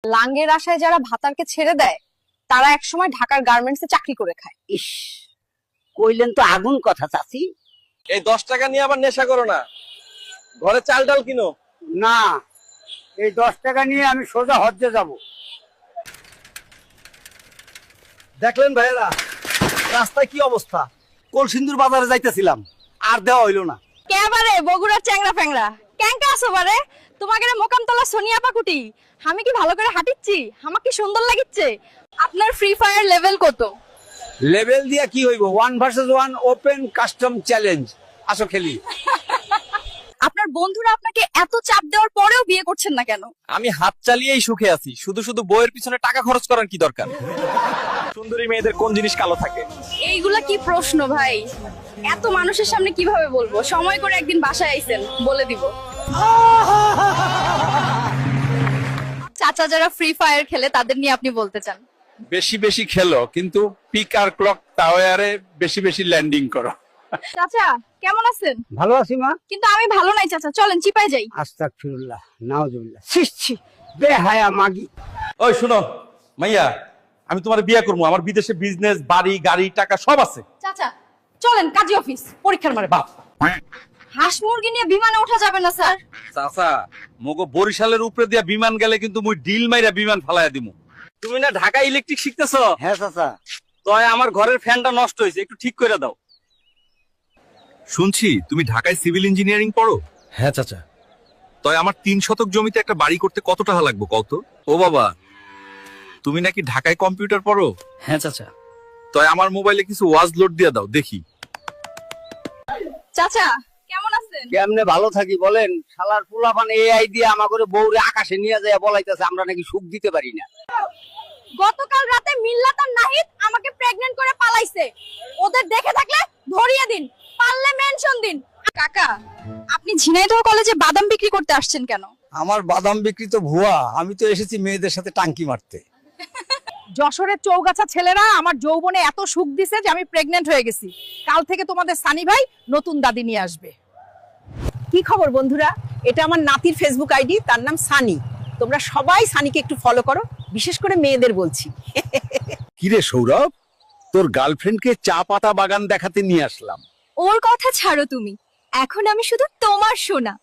লাঙ্গের আশায় যারা ভাতারকে ছেড়ে দেয় তারা একসময় ঢাকার গার্মেন্টসে চাকরি করে খায়। ইস, কইলেন তো আগুন কথা চাচি। এই 10 টাকা নিয়ে আবার নেশা করো না, ঘরে চাল ডাল কিনো। না, এই 10 টাকা নিয়ে আমি সোজা হজ্জে যাব। দেখলেন ভাইয়েরা রাস্তায় কি অবস্থা? কলসিন্দুর বাজারে যাইতেছিলাম, আর দেওয়া হইলো না। কেবারে বগুড়ার চ্যাংরা ফ্যাংরা ক্যাঙ্কা আসো বারে, তোমাকে মোকামতলা সোনিয়া পাকুটি আমি কি ভালো করে হাঁটিচ্ছি? আমাকে কি সুন্দর লাগিচ্ছে? আপনার ফ্রি ফায়ার লেভেল কত? লেভেল দিয়া কি হইব? 1 ভার্সেস 1 ওপেন কাস্টম চ্যালেঞ্জ, আসো খেলি। আপনার বন্ধুরা আপনাকে এত চাপ দেওয়ার পরেও বিয়ে করছেন না কেন? আমি হাত চালিয়েই সুখে আছি, শুধু শুধু বইয়ের পিছনে টাকা খরচ করার কি দরকার? সুন্দরী মেয়েদের কোন জিনিস কালো থাকে? এইগুলা কি প্রশ্ন ভাই? এত মানুষের সামনে কিভাবে বলবো? সময় করে একদিন বাসায় আইছেন, বলে দিব। চাচা যারা ফ্রি ফায়ার খেলে তাদের নিয়ে আপনি বলতে চান? বেশি বেশি খেলো, কিন্তু পিক আর ক্লক টাওয়ারে বেশি বেশি ল্যান্ডিং করো। চাচা কেমন আছেন? ভালো আছি মা। কিন্তু আমি ভালো নাই চাচা, চলেন চিপায় যাই। আস্তাগফিরুল্লাহ, নাউজুবিল্লাহ। ছি, বেহায়া মাগি। ওই শুনো মাইয়া, আমি তোমার বিয়ে করবো, আমার বিদেশে বিজনেস, বাড়ি, গাড়ি, টাকা সব আছে। চাচা চলেন কাজী অফিস, পরীক্ষার মারে। বাপ হাঁস মুরগি নিয়ে বিমানে ওঠা যাবে না স্যার। চাচা, মগো বরিশালের উপরে দিয়া বিমান গেলে কিন্তু মুই ডিল মাইরা বিমান ফালাইয়া দিমু। তুমি না ঢাকা ইলেকট্রিক শিখতেছো? হ্যাঁ চাচা। তয় আমার ঘরের ফ্যানটা নষ্ট হয়েছে, একটু ঠিক করে দাও। শুনছি তুমি ঢাকায় সিভিল ইঞ্জিনিয়ারিং পড়ো? হ্যাঁ চাচা। তয় আমার 3 শতক জমিতে একটা বাড়ি করতে কত টাকা লাগবে কত? ও বাবা, তুমি নাকি ঢাকায় কম্পিউটার পড়ো? হ্যাঁ চাচা। তয় আমার মোবাইলে কিছু ওয়াজ লোড দিয়ে দাও দেখি। চাচা কেমন আছেন? কেমনে ভালো থাকি বলেন? শালার পোলাপান এআই দিয়ে আমাকে বউরে আকাশে নিয়ে যায় বলাইতেছে আমরা নাকি সুখ দিতে পারি না। গতকাল রাতে মিল্লাত আর নাহিদ আমাকে প্রেগন্যান্ট করে পালাইছে। ওদের দেখে থাকলে ধরিয়ে দিন, পারলে মেনশন দিন। কাকা, আপনি ঝিনাইদহ কলেজে বাদাম বিক্রি করতে আসছেন কেন? আমার বাদাম বিক্রি তো ভুয়া, আমি তো এসেছি মেয়েদের সাথে টাঙ্কি মারতে। যশোরের চৌগাছা ছেলেরা আমার যৌবনে এত সুখ দিছে যে আমি প্রেগন্যান্ট হয়ে গেছি। কাল থেকে তোমাদের সানি ভাই নতুন দাদি নিয়ে আসবে। কি খবর বন্ধুরা? এটা আমার নাতির ফেসবুক আইডি, তার নাম সানি। তোমরা সবাই সানিকে একটু ফলো করো, বিশেষ করে মেয়েদের বলছি। কিরে সৌরভ, তোর গার্লফ্রেন্ডকে চা পাতা বাগান দেখাতে নিয়ে আসলাম। ওর কথা ছাড়ো তুমি, এখন আমি শুধু তোমার সোনা।